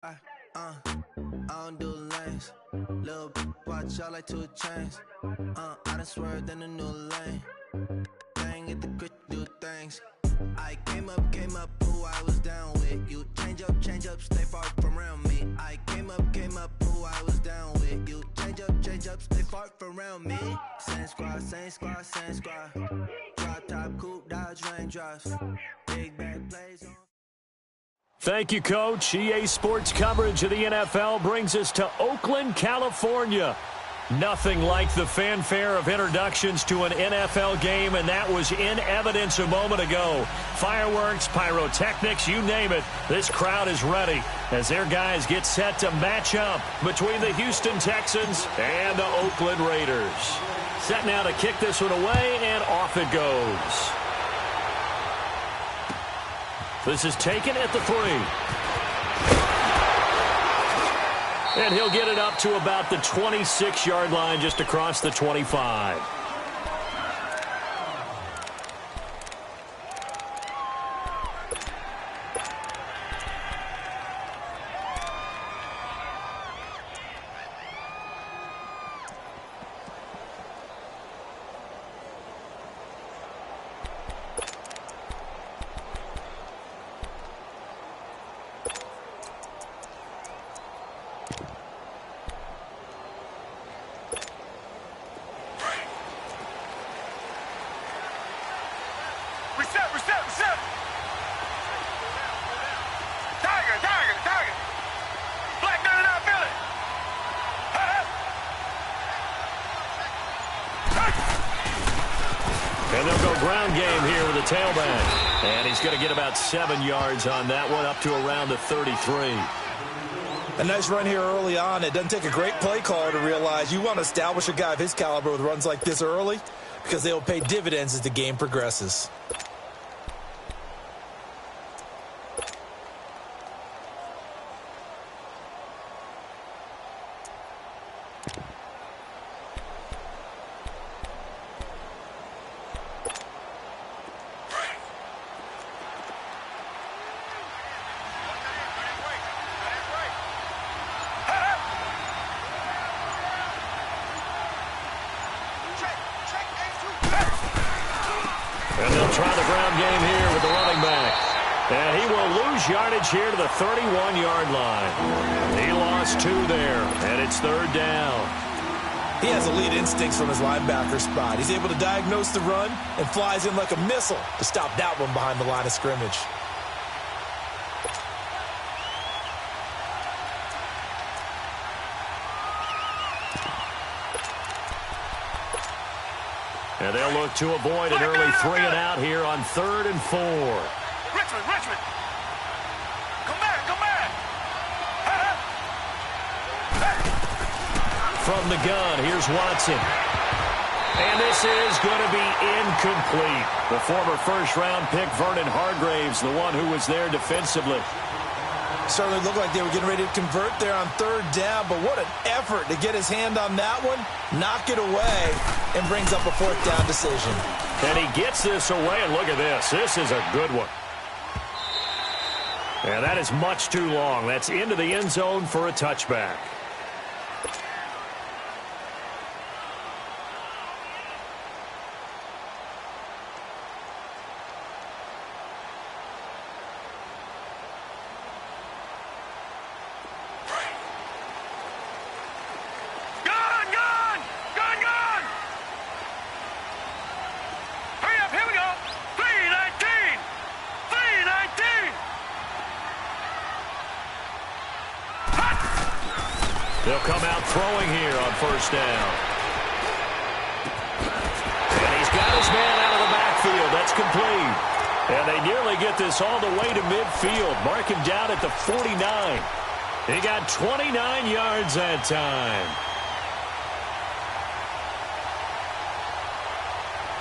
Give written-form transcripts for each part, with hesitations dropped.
I don't do lanes. Little watch out like 2 chains. I done swerved in a new lane. Bang at the grit, do things. I came up, who I was down with. You change up, stay far from around me. I came up, who I was down with. You change up, stay far from around me. Same squad. Drop top, coupe, dodge, raindrops. Big bad plays on. Thank you, Coach. EA Sports coverage of the NFL brings us to Oakland, California. Nothing like the fanfare of introductions to an NFL game, and that was in evidence a moment ago. Fireworks, pyrotechnics, you name it. This crowd is ready as their guys get set to match up between the Houston Texans and the Oakland Raiders. Set now to kick this one away, and off it goes. This is taken at the 3. And he'll get it up to about the 26-yard line, just across the 25. Reset. Tiger. Black 99 Philly. And they'll go ground game here with the tailback. And he's going to get about 7 yards on that one, up to around the 33. A nice run here early on. It doesn't take a great play caller to realize you want to establish a guy of his caliber with runs like this early, because they will pay dividends as the game progresses. And they'll try the ground game here with the running back. And he will lose yardage here to the 31-yard line. He lost 2 there, and it's 3rd down. He has elite instincts from his linebacker spot. He's able to diagnose the run and flies in like a missile to stop that one behind the line of scrimmage. And they'll look to avoid an early 3 and out here on 3rd and 4. Richmond. Come back. From the gun, here's Watson. And this is going to be incomplete. The former first-round pick, Vernon Hargreaves, the one who was there defensively. Certainly looked like they were getting ready to convert there on 3rd down, but what an effort to get his hand on that one, knock it away, and brings up a 4th down decision. And he gets this away, and look at this. This is a good one. And that is much too long. That's into the end zone for a touchback. They'll come out throwing here on 1st down. And he's got his man out of the backfield. That's complete. And they nearly get this all the way to midfield. Mark him down at the 49. He got 29 yards that time.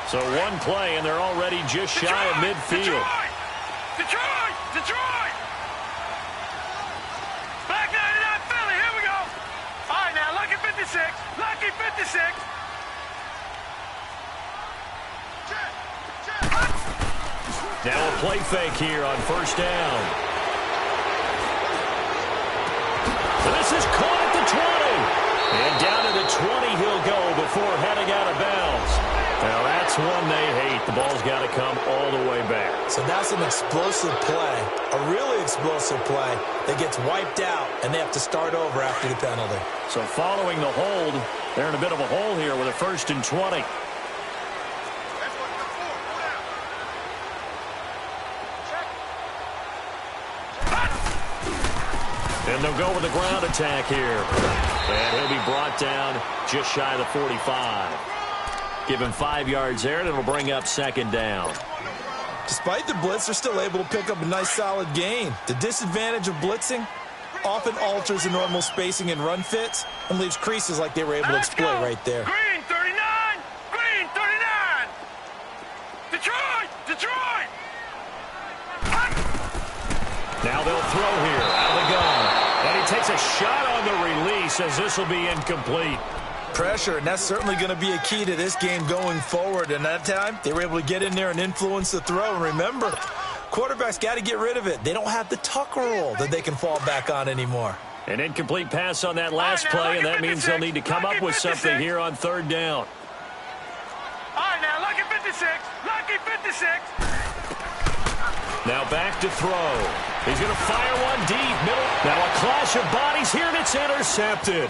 So 1 play, and they're already just shy of midfield. Detroit! Black 99 Philly, here we go. All right, now, lucky 56. Now a play fake here on 1st down. before heading out of bounds. Now that's one they hate. The ball's got to come all the way back. So that's an explosive play, a really explosive play that gets wiped out, and they have to start over after the penalty. So following the hold, they're in a bit of a hole here with a 1st and 20. And they'll go with the ground attack here. And he'll be brought down just shy of the 45. Give him 5 yards there, and it'll bring up 2nd down. Despite the blitz, they're still able to pick up a nice solid gain. The disadvantage of blitzing often alters the normal spacing and run fits and leaves creases like they were able to exploit right there. Green 39! Green 39! Detroit! Detroit! Now they'll throw here out of the gun. And he takes a shot on the release as this will be incomplete. Pressure, and that's certainly going to be a key to this game going forward. And that time, they were able to get in there and influence the throw. And remember, quarterbacks got to get rid of it. They don't have the tuck rule that they can fall back on anymore. An incomplete pass on that last play, and that means they'll need to come up with something here on 3rd down. All right, now, lucky 56. Lucky 56. Now back to throw. He's going to fire one deep, middle. Now a clash of bodies here, and it's intercepted.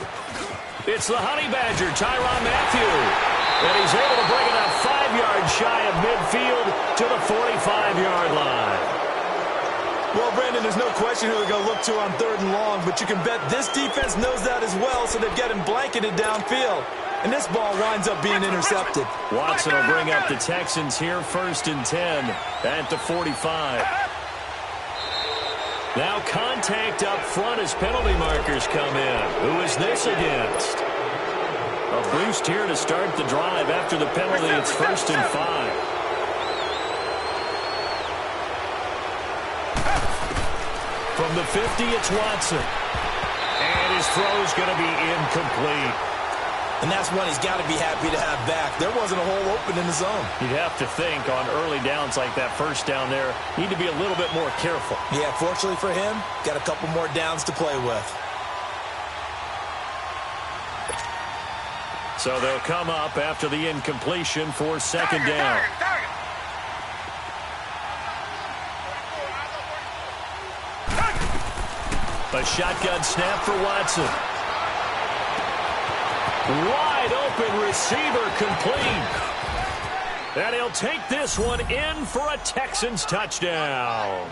It's the Honey Badger, Tyrann Mathieu. And he's able to bring it up 5 yards shy of midfield to the 45-yard line. Well, Brandon, there's no question who they're going to look to on 3rd and long, but you can bet this defense knows that as well, so they've got him blanketed downfield. And this ball winds up being intercepted. Watson will bring up the Texans here, 1st and 10 at the 45. Now contact up front as penalty markers come in. Who is this against? A boost here to start the drive after the penalty. It's 1st and 5. From the 50, it's Watson. And his throw's going to be incomplete. And that's one he's got to be happy to have back. There wasn't a hole open in the zone. You'd have to think on early downs like that 1st down there, need to be a little bit more careful. Yeah, fortunately for him, got a couple more downs to play with. So they'll come up after the incompletion for 2nd down. A shotgun snap for Watson. Wide open receiver complete. And he'll take this one in for a Texans touchdown.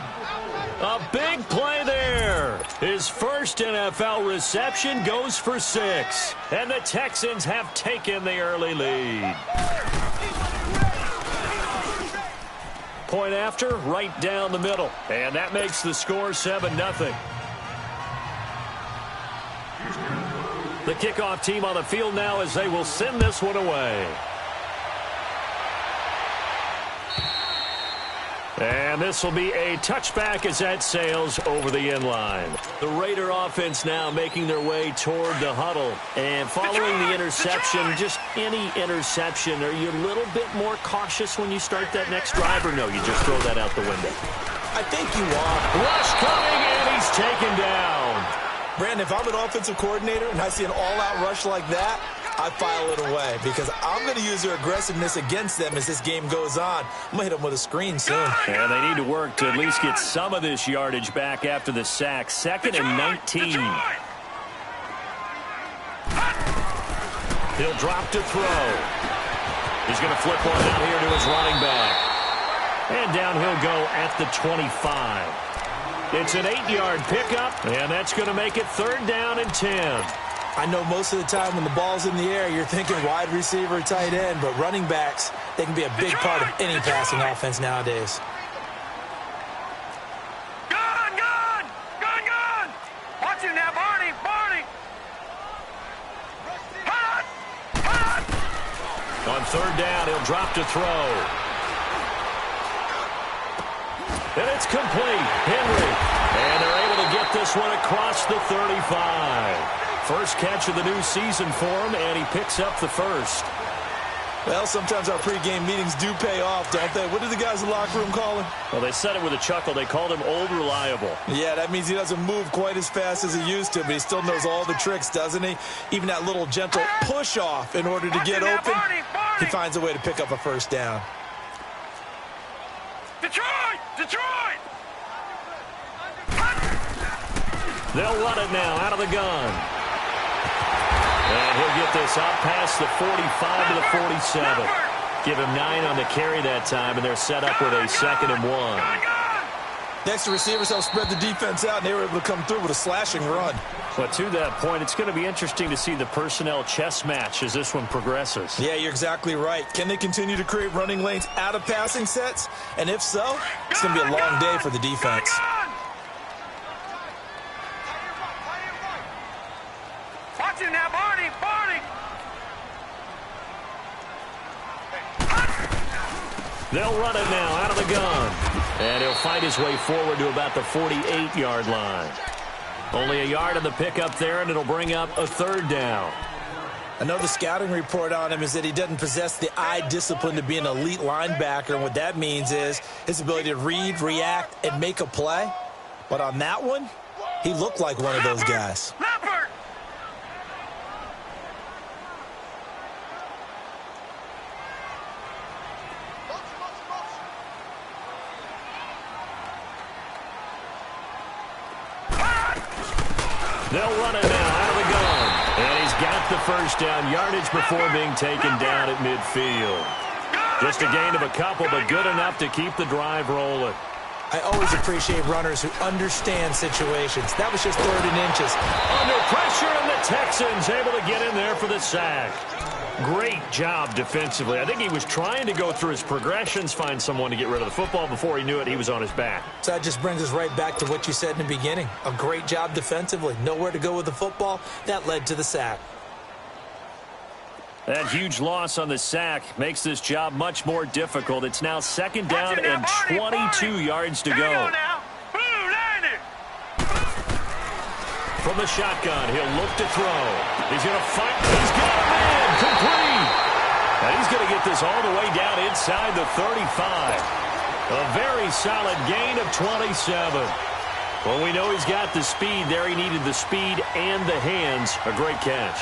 A big play there. His first NFL reception goes for 6. And the Texans have taken the early lead. Point after, right down the middle. And that makes the score 7-0. The kickoff team on the field now as they will send this one away. And this will be a touchback as that sails over the end line. The Raider offense now making their way toward the huddle. And following the interception, just any interception, are you a little bit more cautious when you start that next drive, or no, you just throw that out the window? I think you are. Rush coming, and he's taken down. Brandon, if I'm an offensive coordinator and I see an all-out rush like that, I file it away because I'm going to use their aggressiveness against them as this game goes on. I'm going to hit them with a screen soon. And they need to work to at least get some of this yardage back after the sack. 2nd and 19. He'll drop to throw. He's going to flip one out here to his running back. And down he'll go at the 25. It's an 8-yard pickup, and that's going to make it 3rd down and 10. I know most of the time when the ball's in the air, you're thinking wide receiver, tight end, but running backs, they can be a big part of any passing offense nowadays. Gun! Gun! Gun! Gun! Watch it now, Barney! Barney! Hot! Hot! On 3rd down, he'll drop to throw. And it's complete. Henry. And they're able to get this one across the 35. First catch of the new season for him, and he picks up the first. Well, sometimes our pregame meetings do pay off, don't they? What did the guys in the locker room call him? Well, they said it with a chuckle. They called him Old Reliable. Yeah, that means he doesn't move quite as fast as he used to, but he still knows all the tricks, doesn't he? Even that little gentle push-off in order to get open, he finds a way to pick up a first down. Detroit! Detroit! They'll run it now out of the gun. And he'll get this out past the 45 to the 47. Give him 9 on the carry that time, and they're set up with a 2nd and 1. Next, the receivers help spread the defense out, and they were able to come through with a slashing run. But to that point, it's going to be interesting to see the personnel chess match as this one progresses. Yeah, you're exactly right. Can they continue to create running lanes out of passing sets? And if so, it's going to be a long day for the defense. Watch him now, Barney! Barney! They'll run it now out of the gun. And he'll fight his way forward to about the 48-yard line. Only a yard on the pickup there, and it'll bring up a 3rd down. I know the scouting report on him is that he doesn't possess the eye discipline to be an elite linebacker, and what that means is his ability to read, react, and make a play. But on that one, he looked like one of those guys. Leopard! They'll run it now out of the gun. And he's got the first down yardage before being taken down at midfield. Just a gain of a couple, but good enough to keep the drive rolling. I always appreciate runners who understand situations. That was just 3rd and inches. Under pressure, and the Texans able to get in there for the sack. Great job defensively. I think he was trying to go through his progressions, find someone to get rid of the football. Before he knew it, he was on his back. So that just brings us right back to what you said in the beginning. A great job defensively. Nowhere to go with the football. That led to the sack. That huge loss on the sack makes this job much more difficult. It's now 2nd down and 22 yards to go. From the shotgun, he'll look to throw. He's going to fight. He's got a man. Complete. And he's going to get this all the way down inside the 35. A very solid gain of 27. Well, we know he's got the speed there. He needed the speed and the hands. A great catch.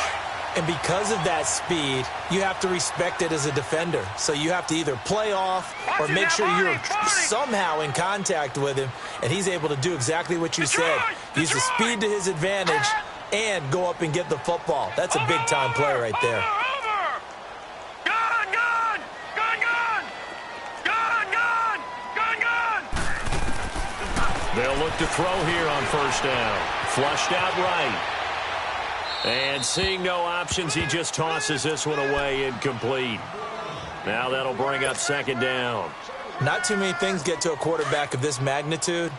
And because of that speed, you have to respect it as a defender. So you have to either play off or make sure you're somehow in contact with him. And he's able to do exactly what you said. Use the speed to his advantage and go up and get the football. That's a big-time play right there. Gun, gun! Gun, gun! Gun, gun! Gun, gun! They'll look to throw here on 1st down. Flushed out right. And seeing no options, he just tosses this one away incomplete. Now that'll bring up 2nd down. Not too many things get to a quarterback of this magnitude,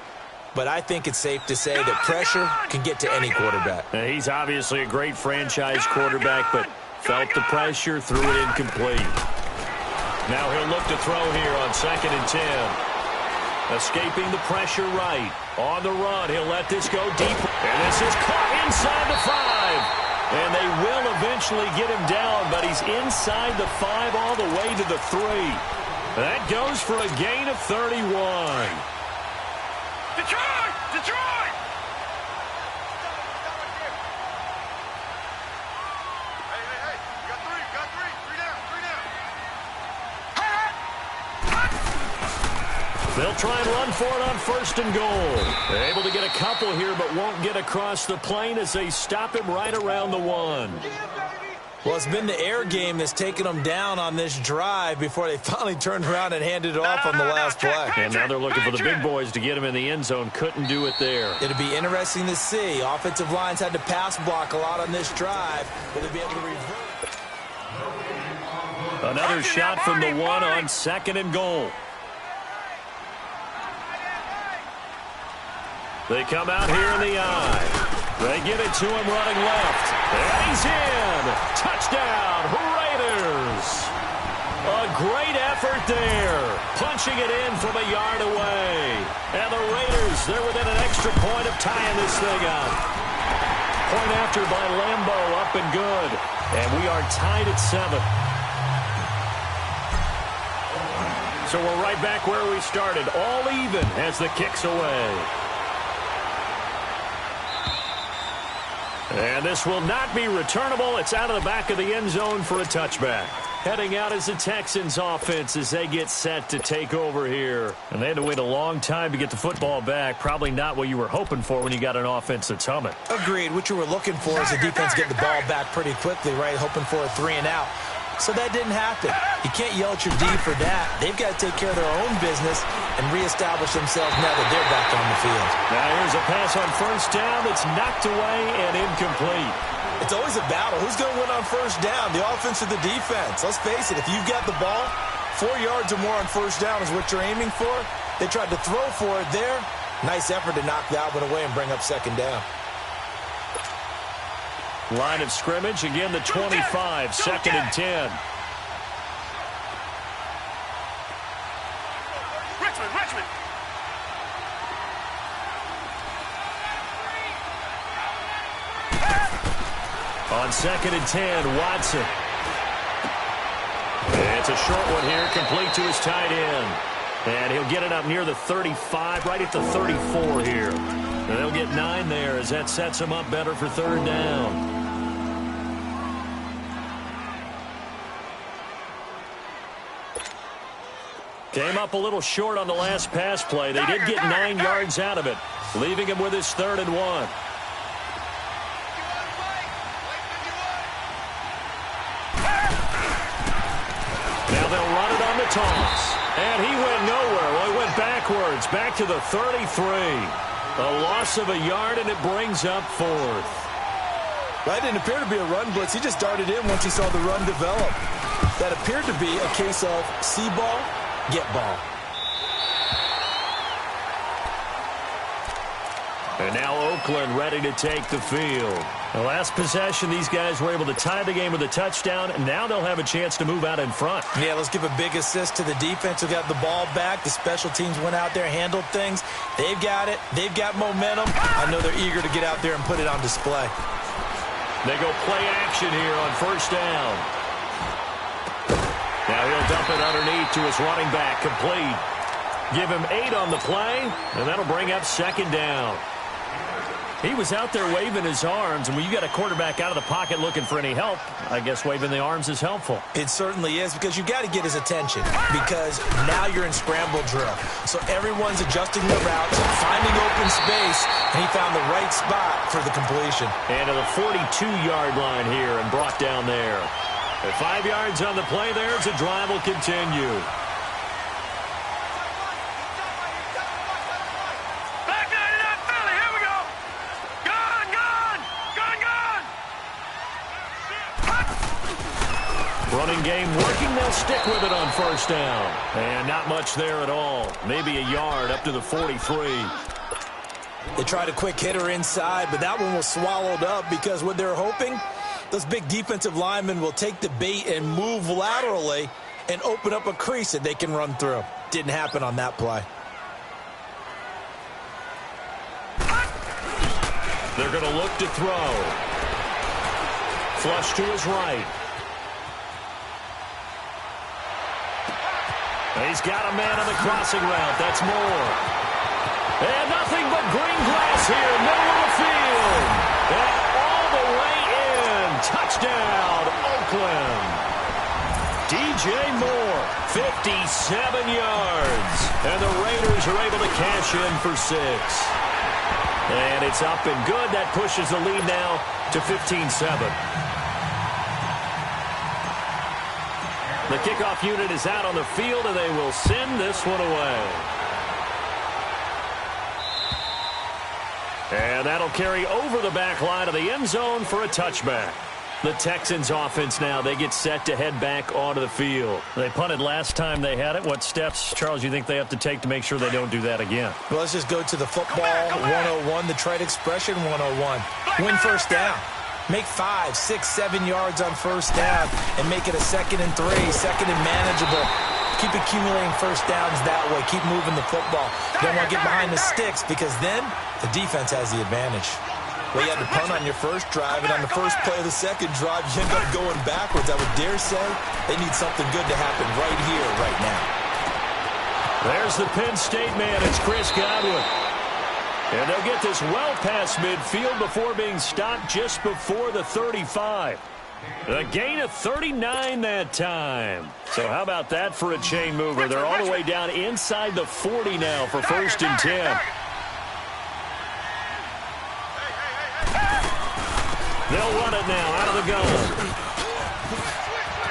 but I think it's safe to say that pressure can get to any quarterback. Now, he's obviously a great franchise quarterback, but felt the pressure, threw it incomplete. Now he'll look to throw here on 2nd and 10. Escaping the pressure right. On the run, he'll let this go deep. And this is caught inside the 5. And they will eventually get him down, but he's inside the 5 all the way to the 3. That goes for a gain of 31. Detroit! Detroit! Hey, you got 3, got 3. 3 down, 3 down. They'll try and run for it on 1st and goal. They're able to get a couple here, but won't get across the plane as they stop him right around the 1. Well, it's been the air game that's taken them down on this drive before they finally turned around and handed it off on the last play. And now they're looking for the big boys to get him in the end zone. Couldn't do it there. It'll be interesting to see. Offensive lines had to pass block a lot on this drive. Will they be able to revert? Another shot from the 1 on 2nd and goal. They come out here in the eye. They give it to him running left. And he's in. Touchdown, Raiders. A great effort there. Punching it in from a yard away. And the Raiders, they're within an extra point of tying this thing up. Point after by Lambeau, up and good. And we are tied at 7. So we're right back where we started, all even as the kick's away. And this will not be returnable. It's out of the back of the end zone for a touchback. Heading out is the Texans offense as they get set to take over here. And they had to wait a long time to get the football back. Probably not what you were hoping for when you got an offense that's humming. Agreed. What you were looking for is the defense getting the ball back pretty quickly, right? Hoping for a 3-and-out. So that didn't happen. You can't yell at your D for that. They've got to take care of their own business and reestablish themselves now that they're back on the field. Now here's a pass on first down that's knocked away and incomplete. It's always a battle. Who's going to win on first down, the offense or the defense? Let's face it, if you've got the ball, 4 yards or more on first down is what you're aiming for. They tried to throw for it there. Nice effort to knock that one away and bring up second down. Line of scrimmage, again the 25, second and 10. Richmond. On second and 10, Watson. It's a short one here, complete to his tight end. And he'll get it up near the 35, right at the 34 here. And they'll get 9 there as that sets him up better for third down. Came up a little short on the last pass play. They did get 9 yards out of it, leaving him with his 3rd and 1. Now they'll run it on the toss. And he went nowhere. Well, he went backwards, back to the 33. A loss of a yard, and it brings up 4th. That didn't appear to be a run blitz. He just darted in once he saw the run develop. That appeared to be a case of see ball, get ball. And now Oakland ready to take the field. The last possession, these guys were able to tie the game with a touchdown, and now they'll have a chance to move out in front. Yeah, let's give a big assist to the defense who got the ball back. The special teams went out there, handled things. They've got it. They've got momentum. I know they're eager to get out there and put it on display. They go play action here on first down. Now he'll dump it underneath to his running back, complete. Give him 8 on the play, and that'll bring up second down. He was out there waving his arms, and when you got a quarterback out of the pocket looking for any help, I guess waving the arms is helpful. It certainly is, because you got to get his attention, because now you're in scramble drill. So everyone's adjusting their routes, finding open space, and he found the right spot for the completion. And to the 42-yard line here and brought down there. At 5 yards on the play there, the drive will continue. Running game working, they'll stick with it on first down. And not much there at all. Maybe a yard up to the 43. They tried a quick hitter inside, but that one was swallowed up because what they're hoping, those big defensive linemen will take the bait and move laterally and open up a crease that they can run through. Didn't happen on that play. They're going to look to throw. Flush to his right. He's got a man on the crossing route. That's Moore. And nothing but green grass here, middle of the field. And all the way in. Touchdown, Oakland. DJ Moore, 57 yards. And the Raiders are able to cash in for 6. And it's up and good. That pushes the lead now to 15-7. The kickoff unit is out on the field, and they will send this one away. And that'll carry over the back line of the end zone for a touchback. The Texans offense now, they get set to head back onto the field. They punted last time they had it. What steps, Charles, you think they have to take to make sure they don't do that again? Well, let's just go to the football 101, the trade expression 101. Win first down. Make 5, 6, 7 yards on first down and make it a 2nd and 3, second and manageable. Keep accumulating first downs that way. Keep moving the football. You don't want to get behind the sticks because then the defense has the advantage. Well, you had to punt on your first drive, and on the first play of the second drive, you end up going backwards. I would dare say they need something good to happen right here, right now. There's the Penn State man. It's Chris Godwin. And they'll get this well past midfield before being stopped just before the 35. A gain of 39 that time. So how about that for a chain mover? They're all the way down inside the 40 now for 1st and 10. They'll run it now out of the gun.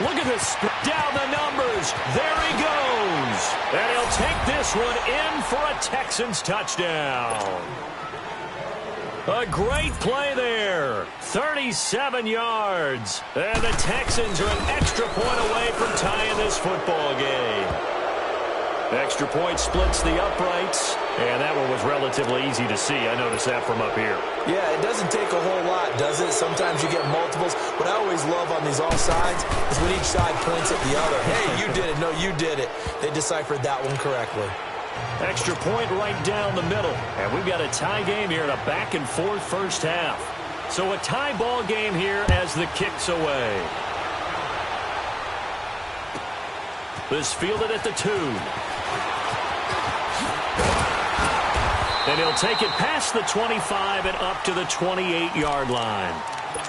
Look at this. Down the numbers. There he goes. And he'll take this one in for a Texans touchdown. A great play there. 37 yards. And the Texans are an extra point away from tying this football game. Extra point splits the uprights. And that one was relatively easy to see. I noticed that from up here. Yeah, it doesn't take a whole lot, does it? Sometimes you get multiples. What I always love on these offsides is when each side points at the other. Hey, you did it. No, you did it. They deciphered that one correctly. Extra point right down the middle. And we've got a tie game here in a back-and-forth first half. So a tie ball game here as the kick's away. This fielded at the 2. And he'll take it past the 25 and up to the 28-yard line.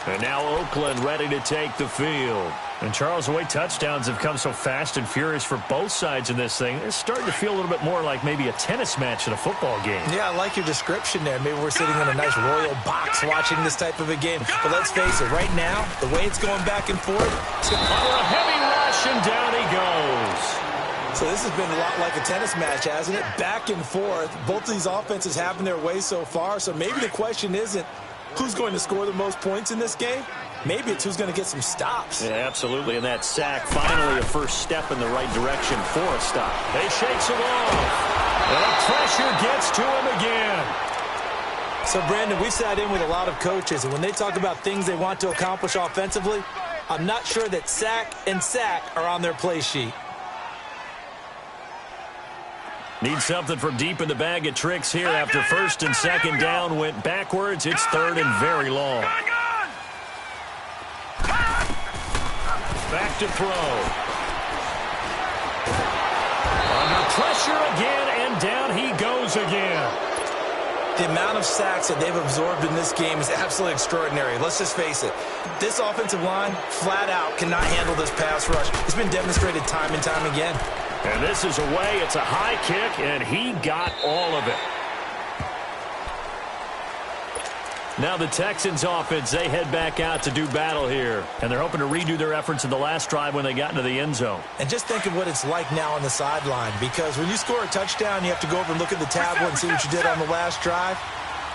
And now Oakland ready to take the field. And, Charles, the way touchdowns have come so fast and furious for both sides in this thing, it's starting to feel a little bit more like maybe a tennis match in a football game. Yeah, I like your description there. Maybe we're sitting in a nice royal box watching this type of a game. But let's face it, right now, the way it's going back and forth, it's going to for a heavy rush, and down he goes. So this has been a lot like a tennis match, hasn't it? Back and forth. Both of these offenses having their way so far. So maybe the question isn't who's going to score the most points in this game. Maybe it's who's going to get some stops. Yeah, absolutely. And that sack, finally a first step in the right direction for a stop. They shakes it off. And the pressure gets to him again. So, Brandon, we've sat in with a lot of coaches, and when they talk about things they want to accomplish offensively, I'm not sure that sack and sack are on their play sheet. Need something from deep in the bag of tricks here after 1st and 2nd down went backwards. It's 3rd and very long. Back to throw. Under pressure again, and down he goes again. The amount of sacks that they've absorbed in this game is absolutely extraordinary. Let's just face it. This offensive line, flat out, cannot handle this pass rush. It's been demonstrated time and time again. And this is away. It's a high kick, and he got all of it. Now the Texans offense, they head back out to do battle here. And they're hoping to redo their efforts in the last drive when they got into the end zone. And just think of what it's like now on the sideline. Because when you score a touchdown, you have to go over and look at the tablet and see what you did on the last drive.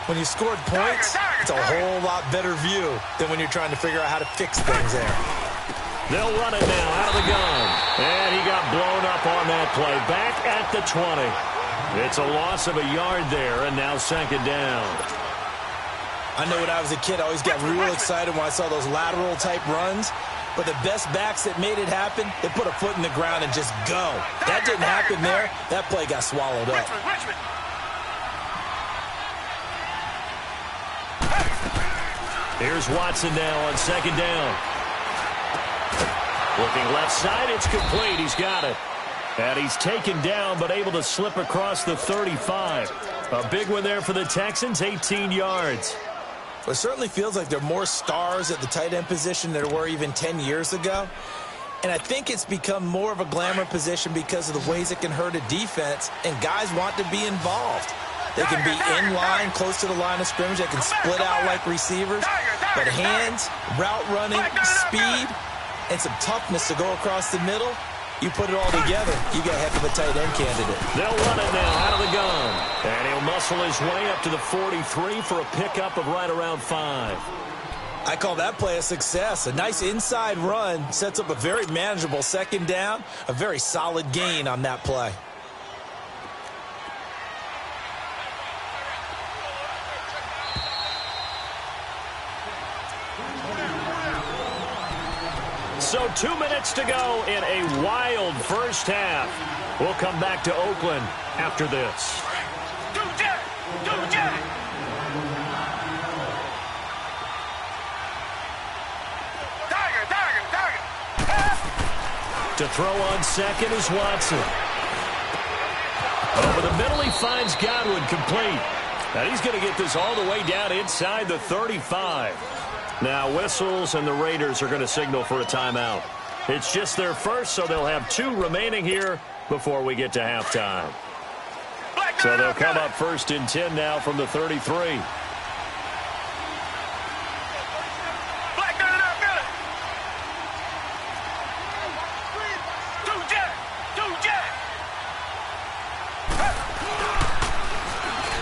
When you scored points, it's a whole lot better view than when you're trying to figure out how to fix things there. They'll run it now out of the gun. And he got blown up on that play. Back at the 20. It's a loss of a yard there, and now 2nd down. I know when I was a kid, I always got real excited when I saw those lateral-type runs. But the best backs that made it happen, they put a foot in the ground and just go. That didn't happen there. That play got swallowed up. Here's Watson now on 2nd down. Looking left side, it's complete. He's got it. And he's taken down, but able to slip across the 35. A big one there for the Texans, 18 yards. Well, it certainly feels like there are more stars at the tight end position than there were even 10 years ago. And I think it's become more of a glamour position because of the ways it can hurt a defense, and guys want to be involved. They can be in line, close to the line of scrimmage. They can split out like receivers. But hands, route running, speed, and some toughness to go across the middle, you put it all together, you got a heck of a tight end candidate. They'll run it now out of the gun. And he'll muscle his way up to the 43 for a pickup of right around 5. I call that play a success. A nice inside run sets up a very manageable 2nd down, a very solid gain on that play. So 2 minutes to go in a wild first half. We'll come back to Oakland after this. To throw on 2nd is Watson. Over the middle, he finds Godwin complete. And he's going to get this all the way down inside the 35. Now whistles, and the Raiders are going to signal for a timeout. It's just their first, so they'll have 2 remaining here before we get to halftime. So they'll come up 1st and 10 now from the 33.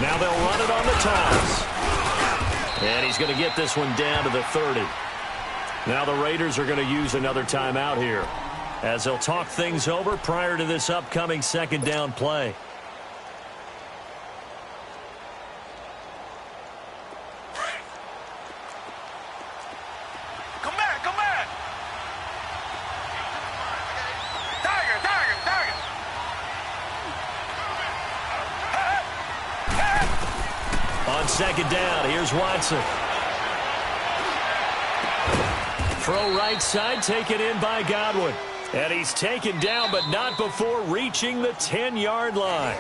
Now they'll run it on the toss. And he's going to get this one down to the 30. Now the Raiders are going to use another timeout here, as they'll talk things over prior to this upcoming 2nd down play. Come back. Tiger. On 2nd down, here's Watson. Throw right side, taken in by Godwin. And he's taken down, but not before reaching the 10-yard line.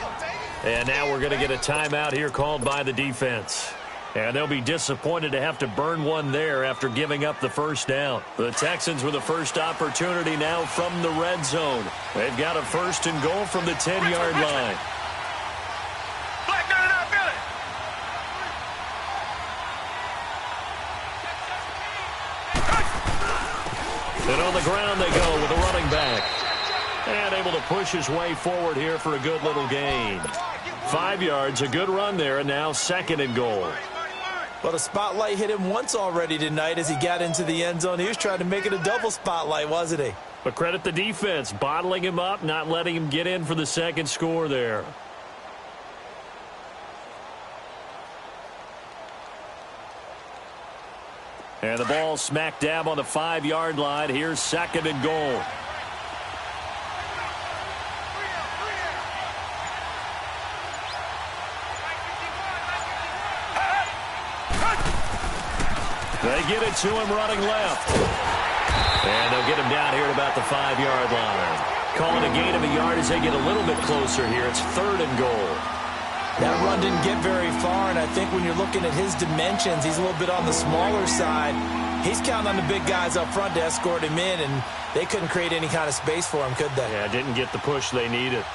And now we're going to get a timeout here called by the defense. And they'll be disappointed to have to burn one there after giving up the 1st down. The Texans with the first opportunity now from the red zone. They've got a 1st and goal from the 10-yard line. And on the ground they go with a running back. And able to push his way forward here for a good little gain. 5 yards, a good run there, and now 2nd and goal. Well, the spotlight hit him once already tonight as he got into the end zone. He was trying to make it a double spotlight, wasn't he? But credit the defense, bottling him up, not letting him get in for the 2nd score there. And the ball smack dab on the 5-yard line. Here's 2nd and goal. They get it to him running left. And they'll get him down here at about the 5-yard line. Calling a gain of a yard as they get a little bit closer here. It's 3rd and goal. That run didn't get very far, and I think when you're looking at his dimensions, he's a little bit on the smaller side. He's counting on the big guys up front to escort him in, and they couldn't create any kind of space for him, could they? Yeah, didn't get the push they needed.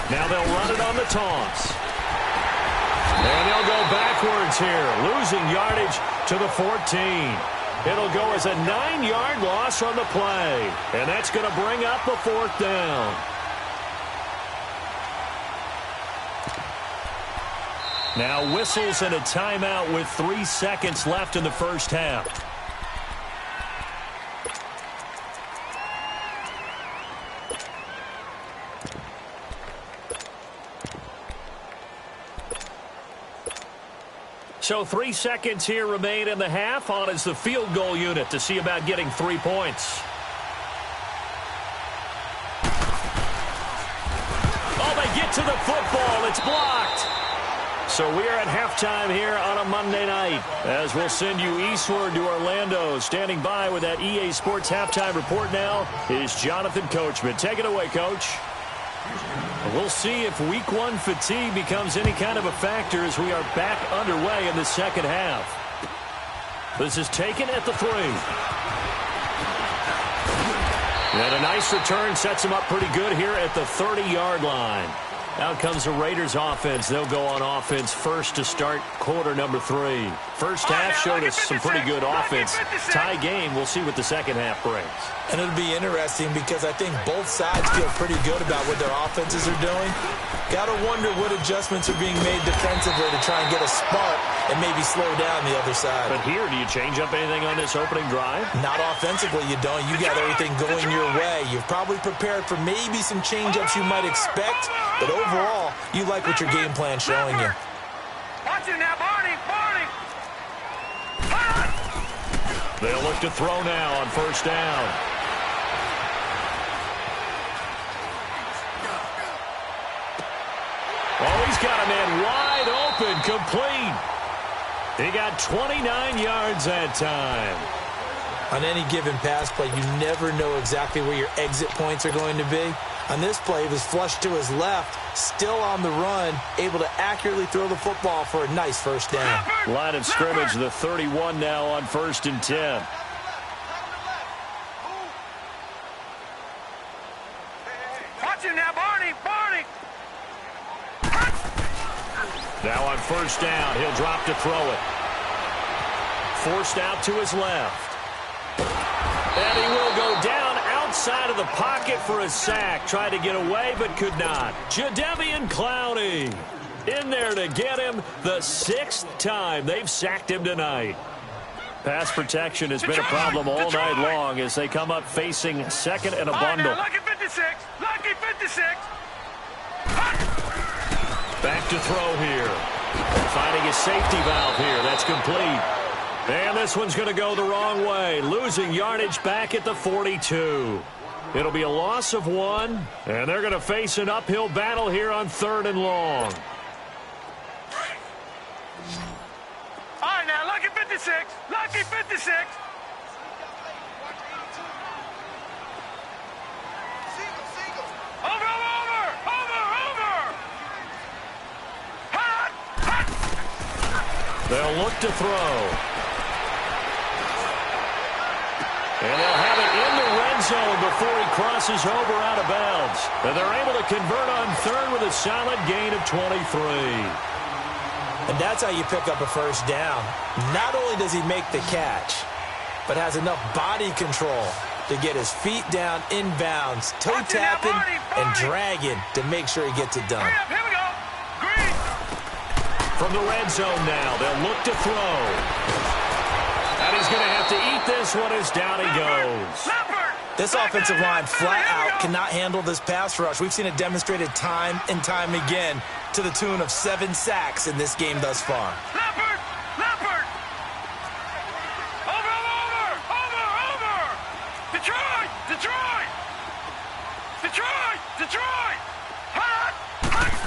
Now they'll run it on the toss. And they'll go backwards here, losing yardage to the 14. It'll go as a 9-yard loss on the play. And that's going to bring up the 4th down. Now whistles and a timeout with 3 seconds left in the 1st half. So 3 seconds here remain in the half. On is the field goal unit to see about getting 3 points. Oh, they get to the football. It's blocked. So we are at halftime here on a Monday night, as we'll send you eastward to Orlando. Standing by with that EA Sports halftime report now is Jonathan Coachman. Take it away, Coach. We'll see if week 1 fatigue becomes any kind of a factor as we are back underway in the 2nd half. This is taken at the 3. And a nice return sets him up pretty good here at the 30-yard line. Out comes the Raiders offense. They'll go on offense first to start quarter number 3. First half showed us some pretty good offense. Tie game. We'll see what the 2nd half brings. And it'll be interesting because I think both sides feel pretty good about what their offenses are doing. Got to wonder what adjustments are being made defensively to try and get a spark and maybe slow down the other side. But here, do you change up anything on this opening drive? Not offensively, you don't. You got everything going your way. You've probably prepared for maybe some change-ups you might expect, but overall, you like what your game plan's showing you. Watch it now, Barney. They'll look to throw now on 1st down. He's got a man wide open, complete. He got 29 yards that time. On any given pass play, you never know exactly where your exit points are going to be. On this play, he was flushed to his left, still on the run, able to accurately throw the football for a nice first down. Line of scrimmage, the 31 now on 1st and 10. Watch him now, Barney! Barney! Now on 1st down, he'll drop to throw it. Forced out to his left. And he will go down outside of the pocket for a sack. Tried to get away, but could not. Jadeveon Clowney in there to get him the 6th time they've sacked him tonight. Pass protection has been a problem all night long as they come up facing second and a bundle. Lucky 56! Lucky 56! Back to throw here. Finding a safety valve here. That's complete. And this one's going to go the wrong way. Losing yardage back at the 42. It'll be a loss of 1. And they're going to face an uphill battle here on 3rd and long. All right, now, lucky 56! Lucky 56! Over! Hot! They'll look to throw. And they'll have it in the red zone before he crosses over out of bounds. And they're able to convert on 3rd with a solid gain of 23. And that's how you pick up a first down. Not only does he make the catch, but has enough body control to get his feet down inbounds, toe tapping and dragging to make sure he gets it done. Here we go! Green! From the red zone now, they'll look to throw. And he's going to have to eat this one as down he goes. This offensive line flat out cannot handle this pass rush. We've seen it demonstrated time and time again to the tune of 7 sacks in this game thus far. Leopard! Over! Detroit! Hot!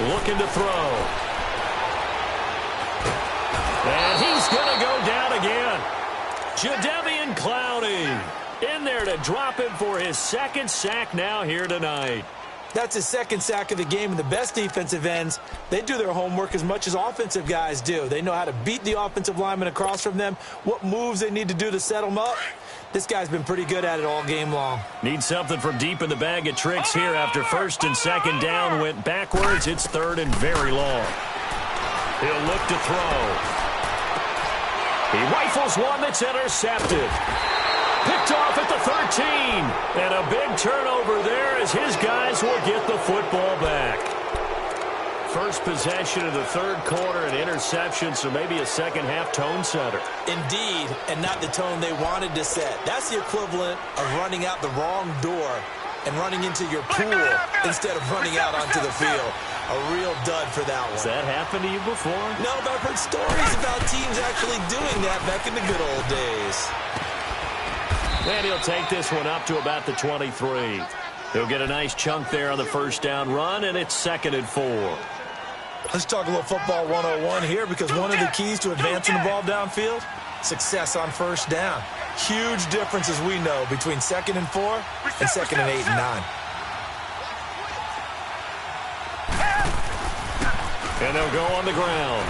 Looking to throw. And he's going to go down again. Jadeveon Clowney in there to drop him for his 2nd sack now here tonight. That's his 2nd sack of the game, and the best defensive ends, they do their homework as much as offensive guys do. They know how to beat the offensive lineman across from them, what moves they need to do to set them up. This guy's been pretty good at it all game long. Need something from deep in the bag of tricks here after 1st and 2nd down went backwards. It's 3rd and very long. He'll look to throw. He rifles one that's intercepted. Picked off at the 13. And a big turnover there as his guys will get the football back. First possession of the 3rd quarter, an interception, so maybe a second-half tone setter. Indeed, and not the tone they wanted to set. That's the equivalent of running out the wrong door and running into your pool instead of running out onto the field. A real dud for that one. Has that happened to you before? No, but I've heard stories about teams actually doing that back in the good old days. And he'll take this one up to about the 23. He'll get a nice chunk there on the 1st down run, and it's 2nd and 4. Let's talk a little football 101 here, because one of the keys to advancing the ball downfield, success on 1st down. Huge difference, as we know, between 2nd and 4 and 2nd and 8 and 9. And they'll go on the ground.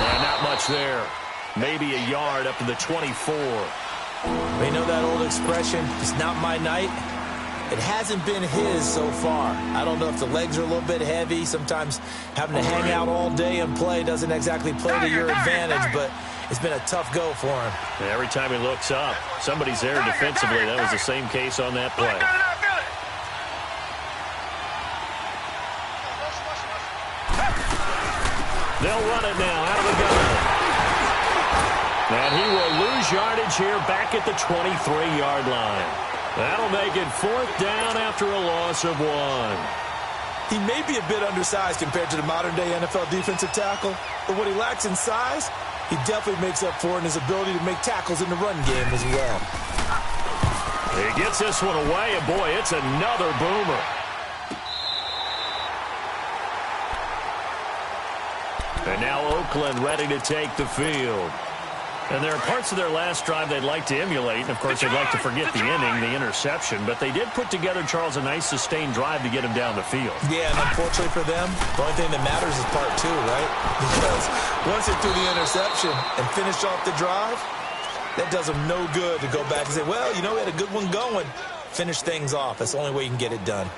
And not much there. Maybe a yard up to the 24. You know that old expression, it's not my night? It hasn't been his so far. I don't know if the legs are a little bit heavy. Sometimes having to hang out all day and play doesn't exactly play to your advantage, but it's been a tough go for him. And every time he looks up, somebody's there defensively. That was the same case on that play. They'll run it now out of the gun. And he will lose yardage here back at the 23-yard line. That'll make it 4th down after a loss of 1. He may be a bit undersized compared to the modern-day NFL defensive tackle, but what he lacks in size, he definitely makes up for in his ability to make tackles in the run game as well. He gets this one away, and boy, it's another boomer. And now Oakland ready to take the field. And there are parts of their last drive they'd like to emulate. And, of course, they'd like to forget the inning, the interception. But they did put together, Charles, a nice sustained drive to get him down the field. Yeah, and unfortunately for them, the only thing that matters is part two, right? Because once they threw the interception and finished off the drive, that does them no good to go back and say, well, you know, we had a good one going. Finish things off. That's the only way you can get it done.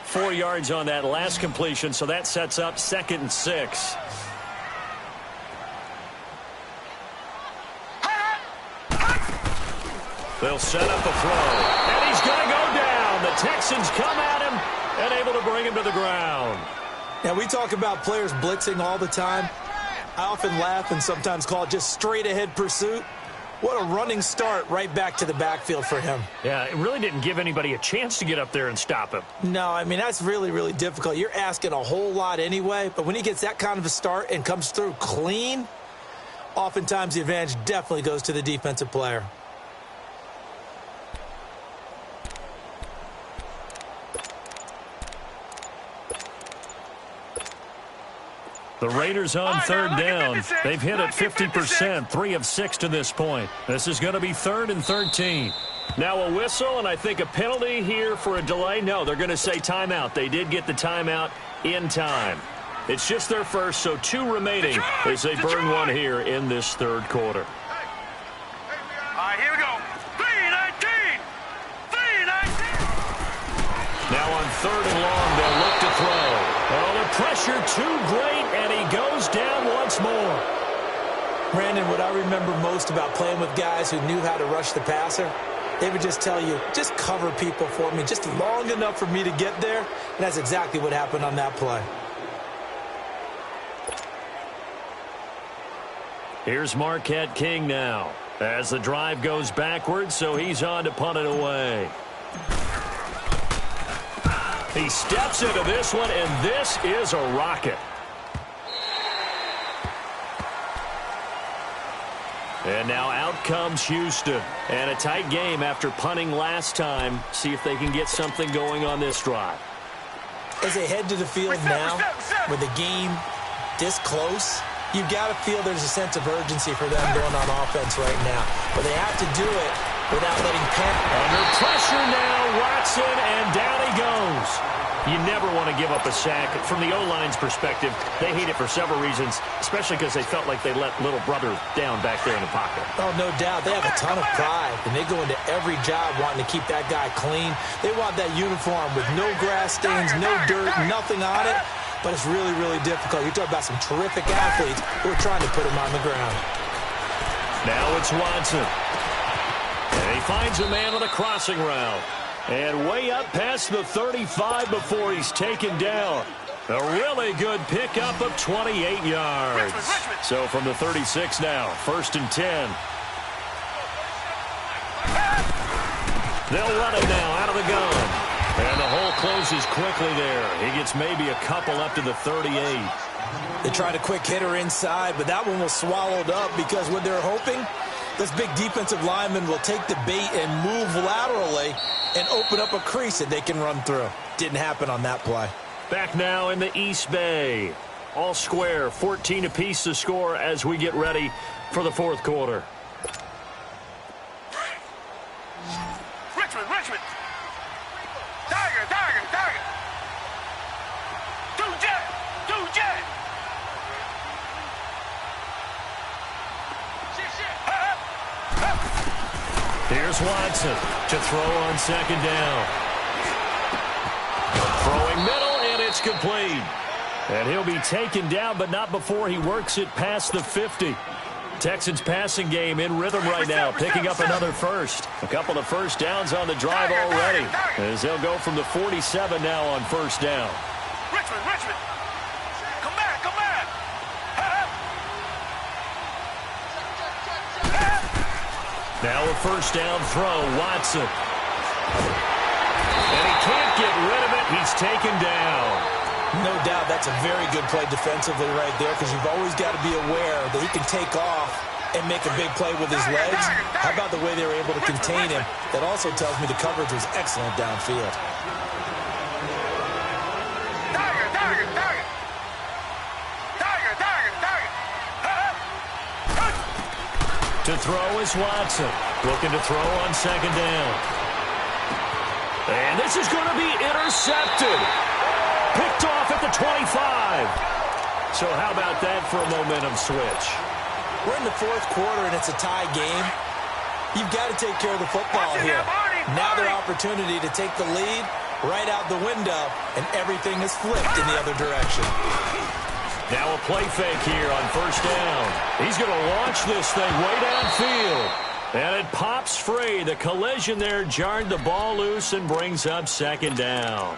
4 yards on that last completion, so that sets up 2nd and 6. They'll set up a throw, and he's going to go down. The Texans come at him and able to bring him to the ground. Now, we talk about players blitzing all the time. I often laugh and sometimes call it just straight-ahead pursuit. What a running start right back to the backfield for him. Yeah, it really didn't give anybody a chance to get up there and stop him. No, I mean, that's really, really difficult. You're asking a whole lot anyway, but when he gets that kind of a start and comes through clean, oftentimes the advantage definitely goes to the defensive player. The Raiders on third down. They've hit it 50%, 3 of 6 to this point. This is going to be 3rd and 13. Now a whistle, and I think a penalty here for a delay. No, they're going to say timeout. They did get the timeout in time. It's just their first, so 2 remaining as they burn one here in this third quarter. All right, here we go. 3-19. 3-19. Now on 3rd and long, they'll look to throw. Oh, the pressure too great, and he goes down once more. Brandon, what I remember most about playing with guys who knew how to rush the passer, they would just tell you, just cover people for me, just long enough for me to get there. And that's exactly what happened on that play. Here's Marquette King now as the drive goes backwards, so he's on to punt it away. He steps into this one, and this is a rocket. And now out comes Houston. And a tight game after punting last time. See if they can get something going on this drive. As they head to the field now, with the game this close, you've got to feel there's a sense of urgency for them going on offense right now. But they have to do it without letting panic. Under pressure now, Watson, and down he goes. You never want to give up a sack. From the O-line's perspective, they hate it for several reasons, especially because they felt like they let little brother down back there in the pocket. Oh, no doubt. They have a ton of pride, and they go into every job wanting to keep that guy clean. They want that uniform with no grass stains, no dirt, nothing on it. But it's really, really difficult. You're talking about some terrific athletes who are trying to put him on the ground. Now it's Watson. And he finds a man on a crossing route. And way up past the 35 before he's taken down. A really good pickup of 28 yards. So from the 36 now, 1st and 10. They'll run it now out of the gun. And the hole closes quickly there. He gets maybe a couple up to the 38. They tried a quick hitter inside, but that one was swallowed up because what they're hoping, this big defensive lineman will take the bait and move laterally and open up a crease that they can run through. Didn't happen on that play. Back now in the East Bay. All square, 14 apiece to score as we get ready for the 4th quarter. Richmond. Tiger. Two jet. Here's Watson to throw on 2nd down. Throwing middle, and it's complete. And he'll be taken down, but not before he works it past the 50. Texans passing game in rhythm right now, picking up another first. A couple of first downs on the drive already, as they'll go from the 47 now on 1st down. Richmond. Come back. Now a 1st down throw, Watson. And he can't get rid of it. He's taken down. No doubt that's a very good play defensively right there because you've always got to be aware that he can take off and make a big play with his legs. How about the way they were able to contain him? That also tells me the coverage was excellent downfield. Tiger. To throw is Watson. Looking to throw on second down. And this is going to be intercepted. Picked off at the 25. So how about that for a momentum switch? We're in the fourth quarter, and it's a tie game. You've got to take care of the football here. Now their opportunity to take the lead right out the window, and everything is flipped in the other direction. Now a play fake here on first down. He's going to launch this thing way downfield. And it pops free. The collision there jarred the ball loose and brings up second down.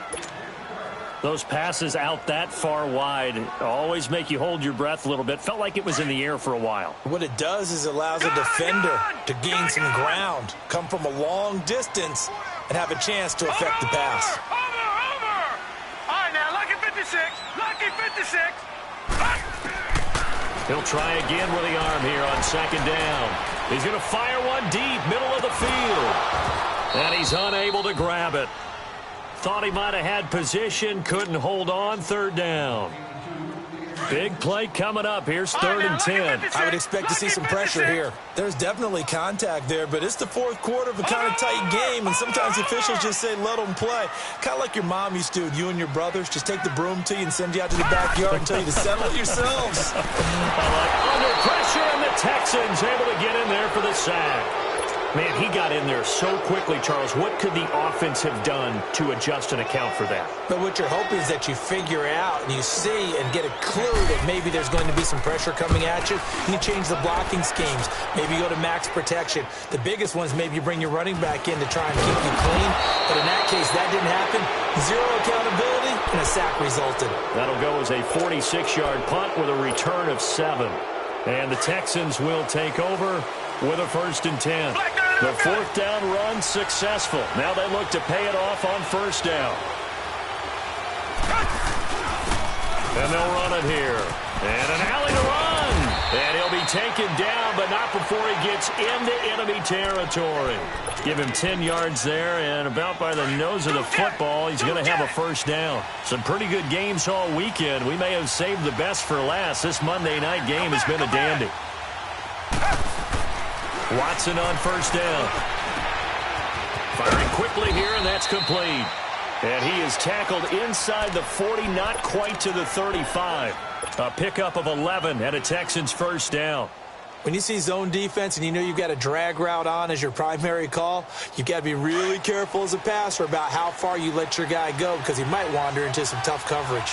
Those passes out that far wide always make you hold your breath a little bit. Felt like it was in the air for a while. What it does is it allows a defender to gain some ground, come from a long distance, and have a chance to affect the pass. Over! All right, now, lucky 56. Lucky 56. He'll try again with the arm here on second down. He's going to fire one deep, middle of the field. And he's unable to grab it. Thought he might have had position, couldn't hold on, third down. Big play coming up. Here's third and 10. I would expect to see some pressure here. There's definitely contact there, but it's the fourth quarter of a kind of tight game, and sometimes officials just say let them play. Kind of like your mom used to, you and your brothers. Just take the broom to you and send you out to the backyard and tell you to settle it yourselves. Under pressure, and the Texans able to get in there for the sack. Man, he got in there so quickly, Charles. What could the offense have done to adjust and account for that? But what you're hoping is that you figure out and you see and get a clue that maybe there's going to be some pressure coming at you, and you change the blocking schemes. Maybe you go to max protection. The biggest one is maybe you bring your running back in to try and keep you clean. But in that case, that didn't happen. Zero accountability, and a sack resulted. That'll go as a 46-yard punt with a return of 7. And the Texans will take over with a first and 10. The fourth down run successful. Now they look to pay it off on first down. And they'll run it here. And an alley to run. And he'll be taken down, but not before he gets into enemy territory. Give him 10 yards there, and about by the nose of the football, he's going to have a first down. Some pretty good games all weekend. We may have saved the best for last. This Monday night game has been a dandy. Watson on first down. Firing quickly here, and that's complete. And he is tackled inside the 40, not quite to the 35. A pickup of 11 and a Texans first down. When you see zone defense and you know you've got a drag route on as your primary call, you've got to be really careful as a passer about how far you let your guy go because he might wander into some tough coverage.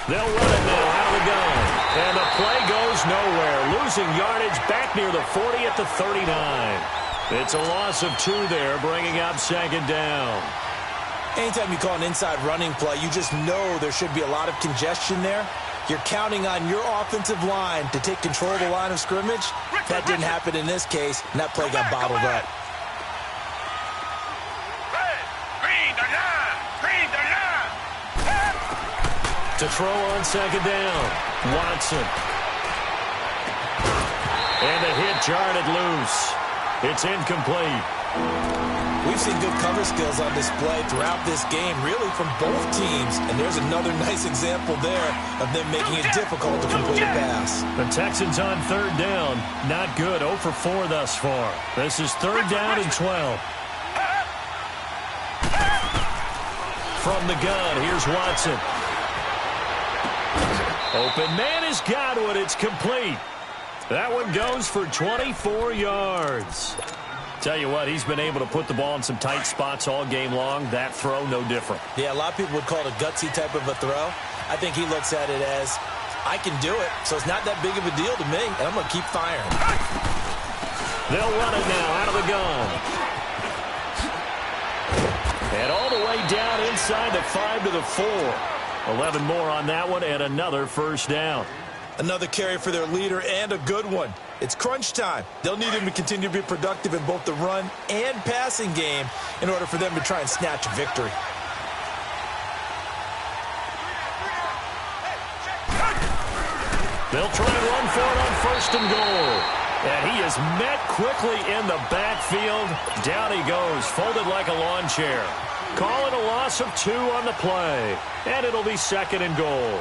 They'll run it now out of the gun. And the play goes nowhere. Losing yardage back near the 40 at the 39. It's a loss of 2 there, bringing up second down. Anytime you call an inside running play, you just know there should be a lot of congestion there. You're counting on your offensive line to take control of the line of scrimmage. That didn't happen in this case, and that play got bottled up. To throw on second down, Watson. And the hit jarred it loose. It's incomplete. We've seen good cover skills on display throughout this game, really from both teams. And there's another nice example there of them making it difficult to complete a pass. The Texans on third down. Not good. 0 for 4 thus far. This is third down and 12. From the gun, here's Watson. Open man has got one. It's complete. That one goes for 24 yards. Tell you what, he's been able to put the ball in some tight spots all game long. That throw, no different. Yeah, a lot of people would call it a gutsy type of a throw. I think he looks at it as, I can do it, so it's not that big of a deal to me, and I'm going to keep firing. They'll run it now out of the gun. And all the way down inside the 5 to the 4. 11 more on that one, and another first down. Another carry for their leader, and a good one. It's crunch time. They'll need him to continue to be productive in both the run and passing game in order for them to try and snatch a victory. They'll try and run for it on first and goal. And he is met quickly in the backfield. Down he goes, folded like a lawn chair. Call it a loss of 2 on the play. And it'll be second and goal.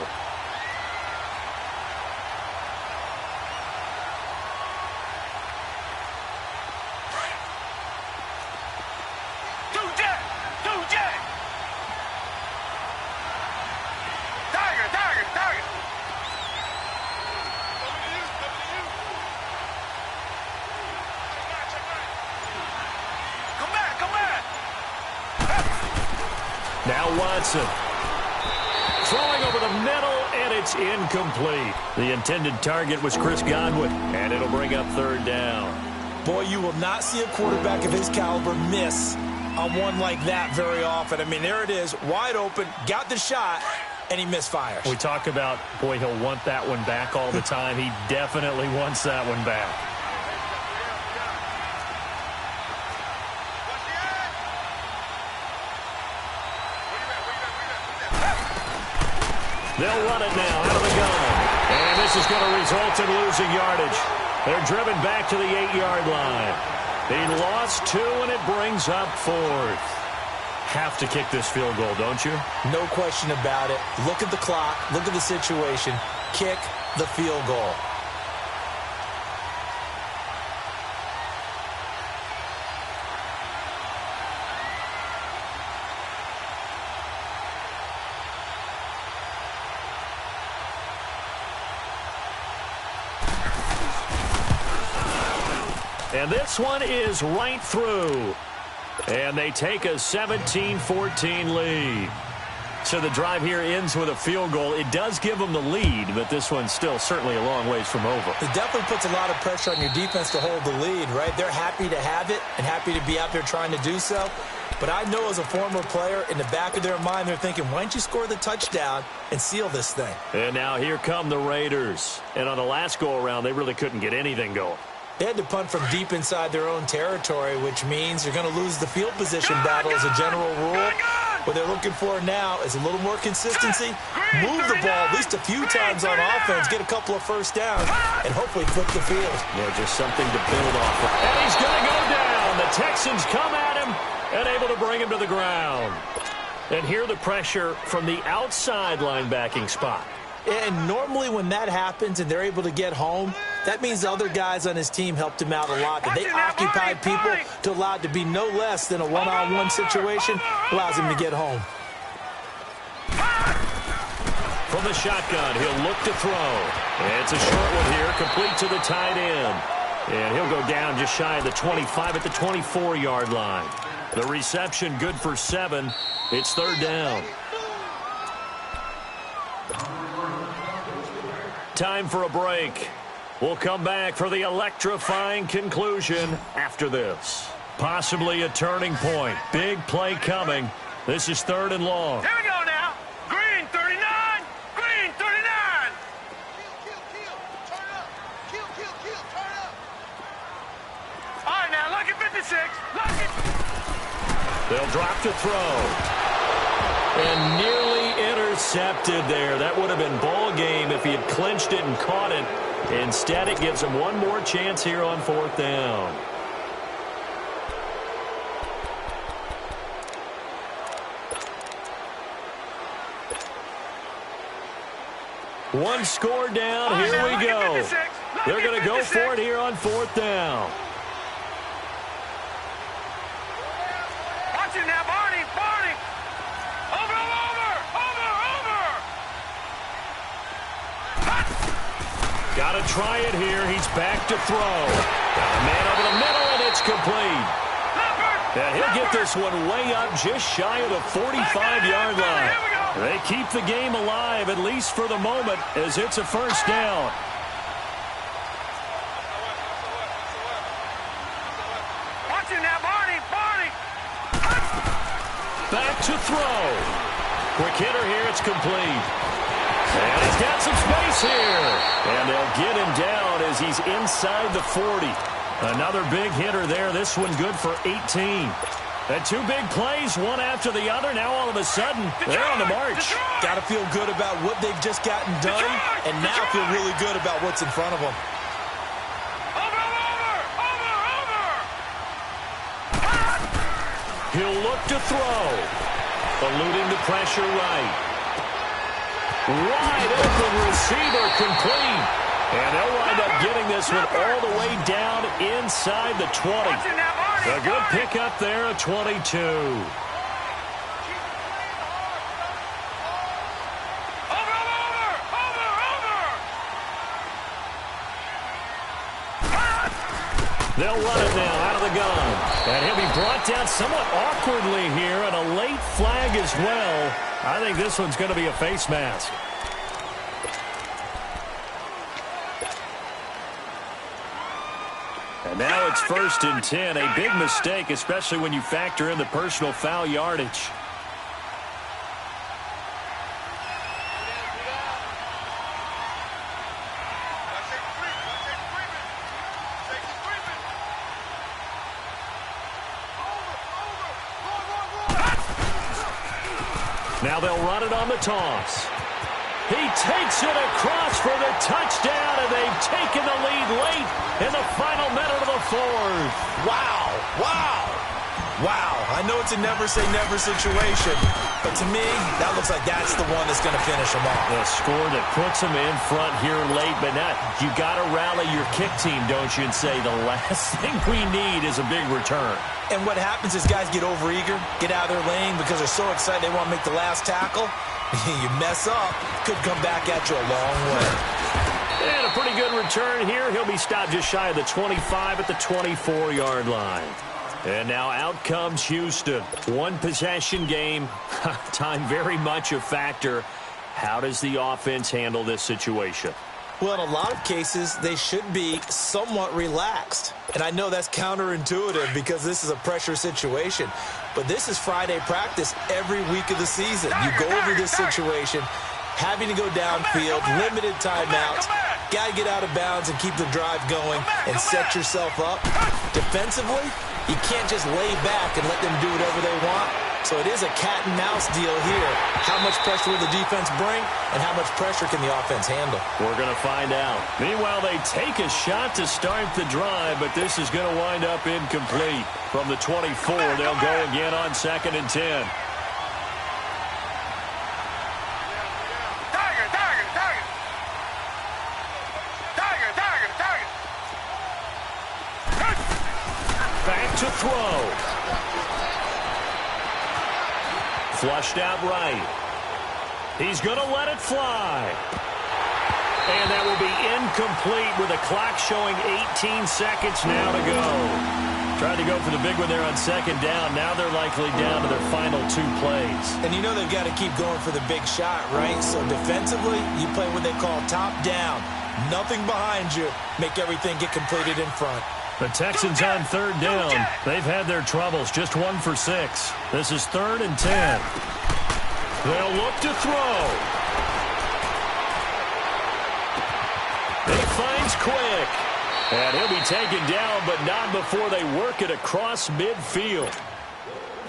Now Watson. Throwing over the middle, and it's incomplete. The intended target was Chris Godwin, and it'll bring up third down. Boy, you will not see a quarterback of his caliber miss on one like that very often. I mean, there it is, wide open, got the shot, and he misfires. We talk about, boy, he'll want that one back all the time. He definitely wants that one back. They'll run it now out of the gun. And this is going to result in losing yardage. They're driven back to the 8-yard line. He lost 2, and it brings up 4th. Have to kick this field goal, don't you? No question about it. Look at the clock. Look at the situation. Kick the field goal. And this one is right through. And they take a 17-14 lead. So the drive here ends with a field goal. It does give them the lead, but this one's still certainly a long ways from over. It definitely puts a lot of pressure on your defense to hold the lead, right? They're happy to have it and happy to be out there trying to do so. But I know as a former player, in the back of their mind, they're thinking, why don't you score the touchdown and seal this thing? And now here come the Raiders. And on the last go-around, they really couldn't get anything going. They had to punt from deep inside their own territory, which means you're going to lose the field position battle as a general rule. What they're looking for now is a little more consistency, move the ball at least a few times on offense, get a couple of first downs, and hopefully flip the field. Yeah, just something to build off of. And he's going to go down. The Texans come at him and able to bring him to the ground. And here the pressure from the outside linebacking spot. And normally when that happens and they're able to get home, that means other guys on his team helped him out a lot. That they occupied people to allow it to be no less than a one-on-one situation, allows him to get home. From the shotgun, he'll look to throw. And it's a short one here, complete to the tight end. And he'll go down just shy of the 25 at the 24-yard line. The reception good for 7. It's third down. Time for a break. We'll come back for the electrifying conclusion after this. Possibly a turning point. Big play coming. This is third and long. Here we go now. Green 39. Green 39. Turn up. Kill. Turn up. All right, now look at 56. Look at. They'll drop to throw. And nearly intercepted there. That would have been ball game if he had clinched it and caught it. Instead, it gives him one more chance here on fourth down. One score down. Here we go. They're going to go for it here on fourth down. Watch it now, Barney. Over. Got to try it here. He's back to throw. Got a man over the middle, and it's complete. And he'll get this one way up just shy of the 45-yard line. They keep the game alive, at least for the moment, as it's a first down. Watch it now, Barney. Back to throw. Quick hitter here. It's complete. And he's got some space here. And they'll get him down as he's inside the 40. Another big hitter there. This one good for 18. And two big plays, one after the other. Now all of a sudden, they're on the march. Got to feel good about what they've just gotten done, and now feel really good about what's in front of them. Over. He'll look to throw. Eluding the pressure right. Wide open receiver complete. And they'll wind up getting this one all the way down inside the 20. A good pickup there at 22. They'll run it now out of the gun. And he'll be brought down somewhat awkwardly here, and a late flag as well. I think this one's going to be a face mask. And now it's 1st and 10. A big mistake, especially when you factor in the personal foul yardage. Now they'll run it on the toss. He takes it across for the touchdown, and they've taken the lead late in the final minute of the 4th. Wow. Wow. Wow. I know it's a never-say-never situation, but to me, that looks like that's the one that's going to finish them off. The score that puts them in front here late, but not. You got to rally your kick team, don't you, and say the last thing we need is a big return. And what happens is guys get overeager, get out of their lane because they're so excited they want to make the last tackle. You mess up, could come back at you a long way. And a pretty good return here. He'll be stopped just shy of the 25 at the 24-yard line. And now out comes Houston. One possession game. Time very much a factor. How does the offense handle this situation? Well, in a lot of cases, they should be somewhat relaxed. And I know that's counterintuitive because this is a pressure situation. But this is Friday practice every week of the season. You go over this situation, having to go downfield, limited timeouts, got to get out of bounds and keep the drive going and set yourself up. Defensively, you can't just lay back and let them do whatever they want. So it is a cat-and-mouse deal here. How much pressure will the defense bring, and how much pressure can the offense handle? We're going to find out. Meanwhile, they take a shot to start the drive, but this is going to wind up incomplete. From the 24, they'll go again on 2nd and 10. Back to throw. Flushed out right. He's going to let it fly. And that will be incomplete with the clock showing 18 seconds now to go. Tried to go for the big one there on 2nd down. Now they're likely down to their final 2 plays. And you know they've got to keep going for the big shot, right? So defensively, you play what they call top down. Nothing behind you. Make everything get completed in front. The Texans on 3rd down. They've had their troubles. Just 1 for 6. This is 3rd and 10. They'll look to throw. He finds Quick. And he'll be taken down, but not before they work it across midfield.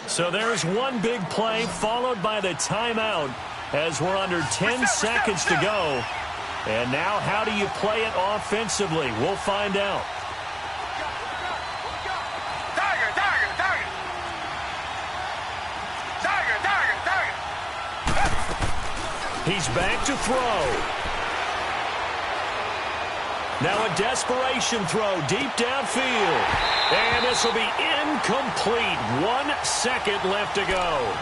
So there's one big play followed by the timeout as we're under 10 seconds to go. And now how do you play it offensively? We'll find out. He's back to throw. Now a desperation throw deep downfield. And this will be incomplete. 1 second left to go.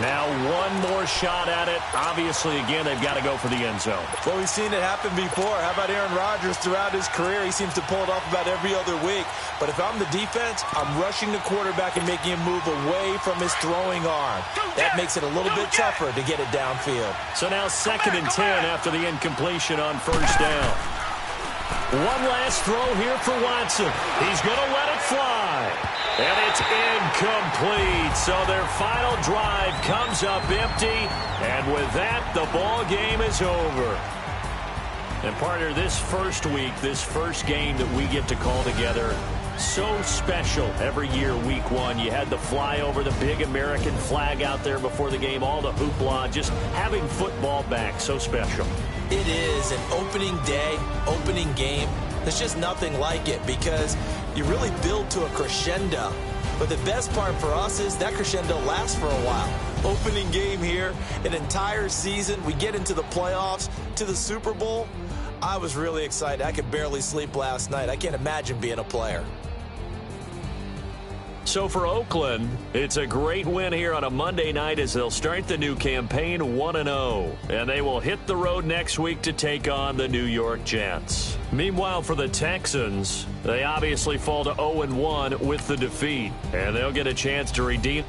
Now one more shot at it. Obviously, again, they've got to go for the end zone. Well, we've seen it happen before. How about Aaron Rodgers throughout his career? He seems to pull it off about every other week. But if I'm the defense, I'm rushing the quarterback and making him move away from his throwing arm. That makes it a little bit tougher to get it downfield. So now 2nd and 10 after the incompletion on 1st down. One last throw here for Watson. He's going to let it fly. And it's incomplete. So their final drive comes up empty. And with that, the ball game is over. And partner, this first week, this first game that we get to call together, so special every year, week 1. You had the flyover, the big American flag out there before the game, all the hoopla, just having football back, so special. It is an opening day, opening game. There's just nothing like it because you really build to a crescendo. But the best part for us is that crescendo lasts for a while. Opening game here, an entire season, we get into the playoffs, to the Super Bowl. I was really excited. I could barely sleep last night. I can't imagine being a player. So for Oakland, it's a great win here on a Monday night as they'll start the new campaign 1-0. And they will hit the road next week to take on the New York Jets. Meanwhile, for the Texans, they obviously fall to 0-1 with the defeat. And they'll get a chance to redeem